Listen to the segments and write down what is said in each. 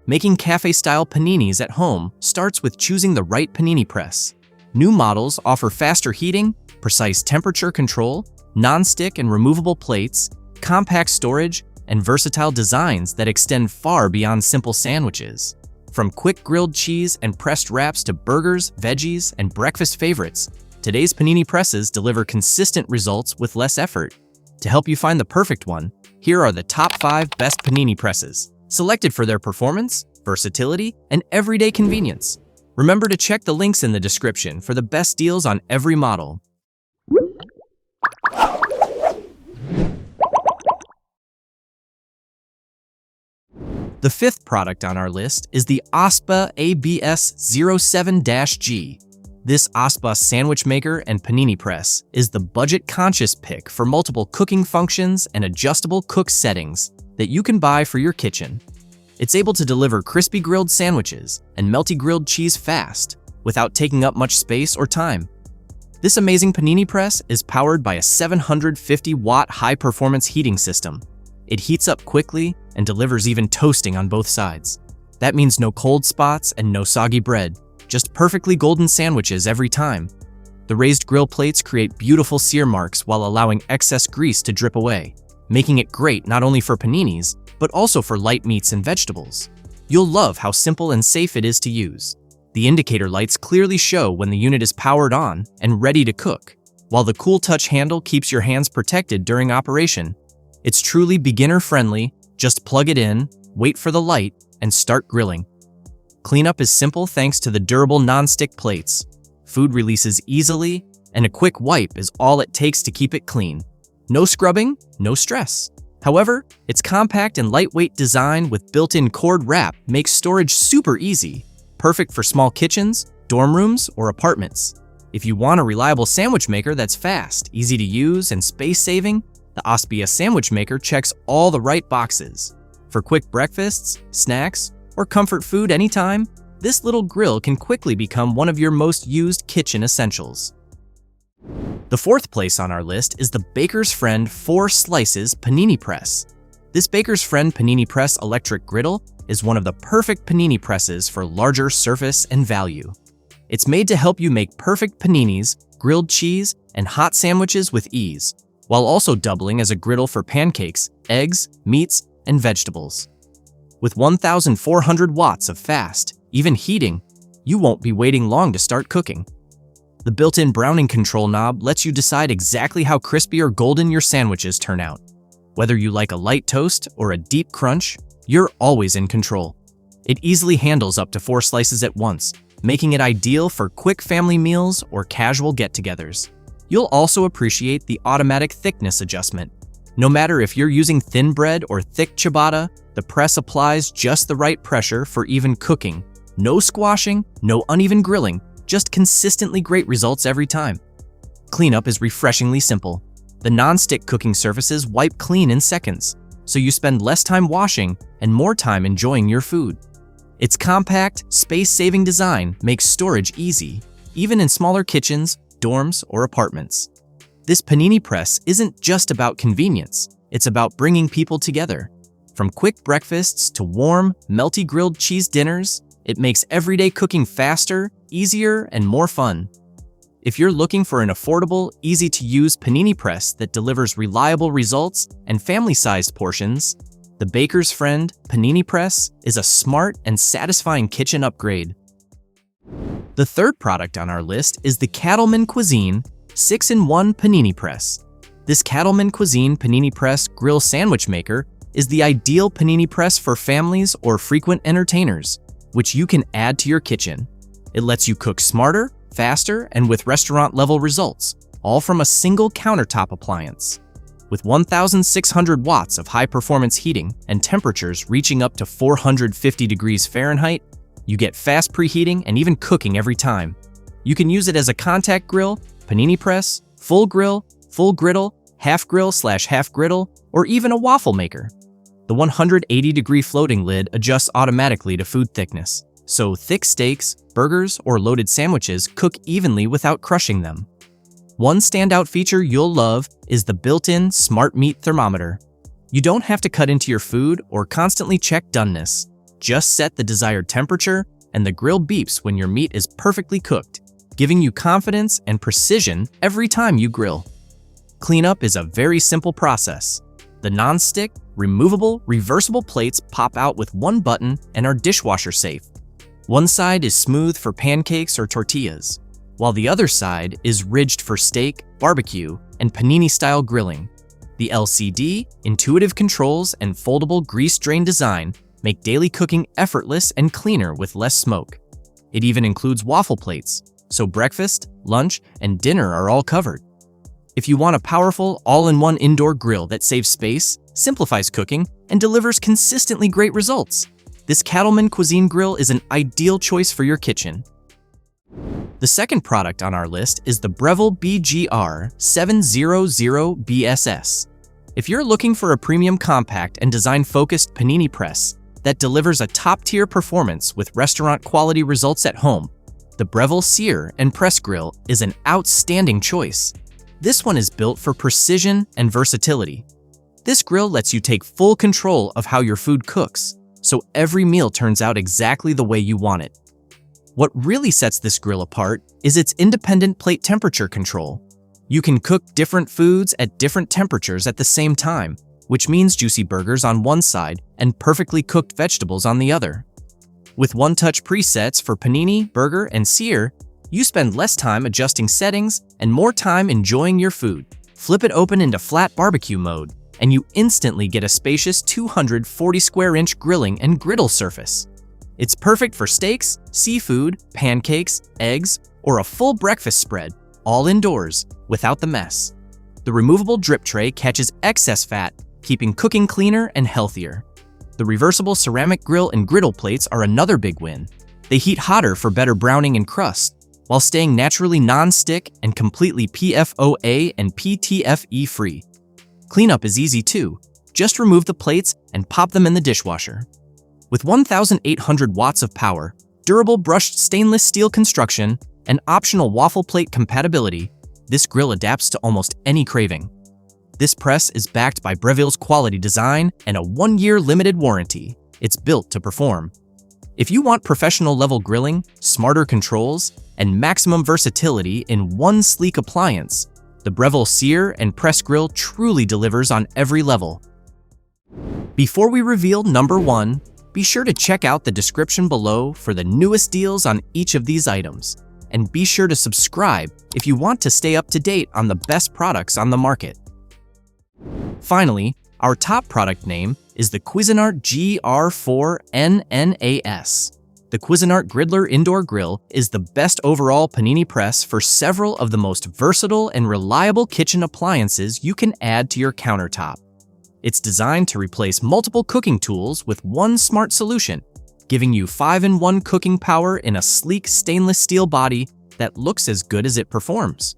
Making cafe-style paninis at home starts with choosing the right panini press. New models offer faster heating, precise temperature control, non-stick and removable plates, compact storage, and versatile designs that extend far beyond simple sandwiches. From quick grilled cheese and pressed wraps to burgers, veggies, and breakfast favorites, today's Panini Presses deliver consistent results with less effort. To help you find the perfect one, here are the top 5 best Panini Presses, selected for their performance, versatility, and everyday convenience. Remember to check the links in the description for the best deals on every model. The 5th product on our list is the OSTBA ABS07-G. This OSTBA sandwich maker and panini press is the budget-conscious pick for multiple cooking functions and adjustable cook settings that you can buy for your kitchen. It's able to deliver crispy grilled sandwiches and melty grilled cheese fast without taking up much space or time. This amazing panini press is powered by a 750-watt high-performance heating system. It heats up quickly and delivers even toasting on both sides. That means no cold spots and no soggy bread, just perfectly golden sandwiches every time. The raised grill plates create beautiful sear marks while allowing excess grease to drip away, making it great not only for paninis, but also for light meats and vegetables. You'll love how simple and safe it is to use. The indicator lights clearly show when the unit is powered on and ready to cook, while the cool touch handle keeps your hands protected during operation. It's truly beginner-friendly. Just plug it in, wait for the light, and start grilling. Cleanup is simple thanks to the durable non-stick plates. Food releases easily, and a quick wipe is all it takes to keep it clean. No scrubbing, no stress. However, its compact and lightweight design with built-in cord wrap makes storage super easy, perfect for small kitchens, dorm rooms, or apartments. If you want a reliable sandwich maker that's fast, easy to use, and space-saving, the OSTBA sandwich maker checks all the right boxes. For quick breakfasts, snacks, or comfort food anytime, this little grill can quickly become one of your most used kitchen essentials. The 4th place on our list is the Baker's Friend 4 Slices Panini Press. This Baker's Friend Panini Press electric griddle is one of the perfect panini presses for larger surface and value. It's made to help you make perfect paninis, grilled cheese, and hot sandwiches with ease, while also doubling as a griddle for pancakes, eggs, meats, and vegetables. With 1,400 watts of fast, even heating, you won't be waiting long to start cooking. The built-in browning control knob lets you decide exactly how crispy or golden your sandwiches turn out. Whether you like a light toast or a deep crunch, you're always in control. It easily handles up to 4 slices at once, making it ideal for quick family meals or casual get-togethers. You'll also appreciate the automatic thickness adjustment. No matter if you're using thin bread or thick ciabatta, the press applies just the right pressure for even cooking. No squashing, no uneven grilling, just consistently great results every time. Cleanup is refreshingly simple. The non-stick cooking surfaces wipe clean in seconds, so you spend less time washing and more time enjoying your food. Its compact, space-saving design makes storage easy, even in smaller kitchens, dorms, or apartments. This panini press isn't just about convenience, it's about bringing people together. From quick breakfasts to warm, melty grilled cheese dinners, it makes everyday cooking faster, easier, and more fun. If you're looking for an affordable, easy-to-use panini press that delivers reliable results and family-sized portions, the Baker's Friend Panini Press is a smart and satisfying kitchen upgrade. The 3rd product on our list is the Cattleman Cuisine 6-in-1 Panini Press. This Cattleman Cuisine Panini Press grill sandwich maker is the ideal panini press for families or frequent entertainers, which you can add to your kitchen. It lets you cook smarter, faster, and with restaurant-level results, all from a single countertop appliance. With 1,600 watts of high-performance heating and temperatures reaching up to 450 degrees Fahrenheit, you get fast preheating and even cooking every time. You can use it as a contact grill, panini press, full griddle, half grill/half griddle, or even a waffle maker. The 180-degree floating lid adjusts automatically to food thickness, so thick steaks, burgers, or loaded sandwiches cook evenly without crushing them. One standout feature you'll love is the built-in Smart Meat Thermometer. You don't have to cut into your food or constantly check doneness. Just set the desired temperature, and the grill beeps when your meat is perfectly cooked, giving you confidence and precision every time you grill. Cleanup is a very simple process. The non-stick, removable, reversible plates pop out with one button and are dishwasher safe. One side is smooth for pancakes or tortillas, while the other side is ridged for steak, barbecue, and panini-style grilling. The LCD, intuitive controls, and foldable grease drain design make daily cooking effortless and cleaner with less smoke. It even includes waffle plates, so breakfast, lunch, and dinner are all covered. If you want a powerful, all-in-one indoor grill that saves space, simplifies cooking, and delivers consistently great results, this Cattleman Cuisine grill is an ideal choice for your kitchen. The second product on our list is the Breville BGR700BSS. If you're looking for a premium compact and design-focused panini press that delivers a top-tier performance with restaurant-quality results at home, the Breville Sear and Press Grill is an outstanding choice. This one is built for precision and versatility. This grill lets you take full control of how your food cooks, so every meal turns out exactly the way you want it. What really sets this grill apart is its independent plate temperature control. You can cook different foods at different temperatures at the same time, which means juicy burgers on one side and perfectly cooked vegetables on the other. With one-touch presets for panini, burger, and sear, you spend less time adjusting settings and more time enjoying your food. Flip it open into flat barbecue mode, and you instantly get a spacious 240 square inch grilling and griddle surface. It's perfect for steaks, seafood, pancakes, eggs, or a full breakfast spread, all indoors, without the mess. The removable drip tray catches excess fat, keeping cooking cleaner and healthier. The reversible ceramic grill and griddle plates are another big win. They heat hotter for better browning and crust, while staying naturally non-stick and completely PFOA and PTFE free. Cleanup is easy too. Just remove the plates and pop them in the dishwasher. With 1,800 watts of power, durable brushed stainless steel construction, and optional waffle plate compatibility, this grill adapts to almost any craving. This press is backed by Breville's quality design and a 1-year limited warranty. It's built to perform. If you want professional-level grilling, smarter controls, and maximum versatility in one sleek appliance, the Breville Sear and Press Grill truly delivers on every level. Before we reveal number 1, be sure to check out the description below for the newest deals on each of these items. And be sure to subscribe if you want to stay up to date on the best products on the market. Finally, our top product name is the Cuisinart GR-4NNAS. The Cuisinart Griddler Indoor Grill is the best overall panini press for several of the most versatile and reliable kitchen appliances you can add to your countertop. It's designed to replace multiple cooking tools with one smart solution, giving you 5-in-1 cooking power in a sleek stainless steel body that looks as good as it performs.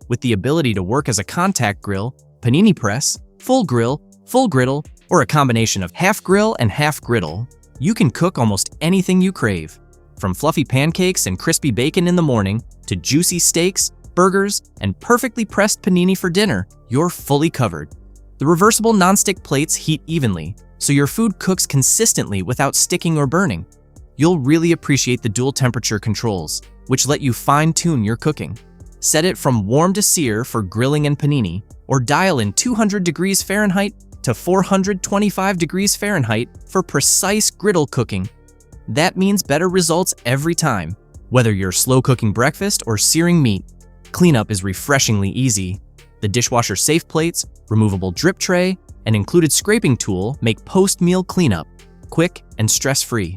With the ability to work as a contact grill, panini press, full grill, full griddle, or a combination of half grill and half griddle, you can cook almost anything you crave. From fluffy pancakes and crispy bacon in the morning to juicy steaks, burgers, and perfectly pressed panini for dinner, you're fully covered. The reversible nonstick plates heat evenly, so your food cooks consistently without sticking or burning. You'll really appreciate the dual temperature controls, which let you fine-tune your cooking. Set it from warm to sear for grilling and panini, or dial in 200 degrees Fahrenheit to 425 degrees Fahrenheit for precise griddle cooking. That means better results every time, whether you're slow cooking breakfast or searing meat. Cleanup is refreshingly easy. The dishwasher safe plates, removable drip tray, and included scraping tool make post-meal cleanup quick and stress-free.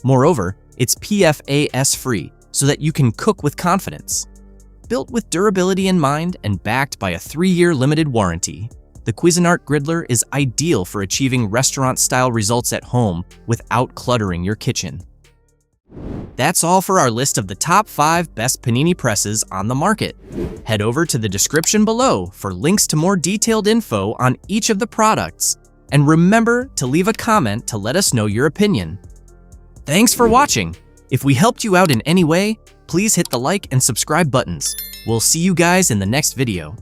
Moreover, it's PFAS-free so that you can cook with confidence. Built with durability in mind and backed by a 3-year limited warranty, the Cuisinart Griddler is ideal for achieving restaurant-style results at home without cluttering your kitchen. That's all for our list of the top 5 best panini presses on the market. Head over to the description below for links to more detailed info on each of the products. And remember to leave a comment to let us know your opinion. Thanks for watching. If we helped you out in any way, please hit the like and subscribe buttons. We'll see you guys in the next video.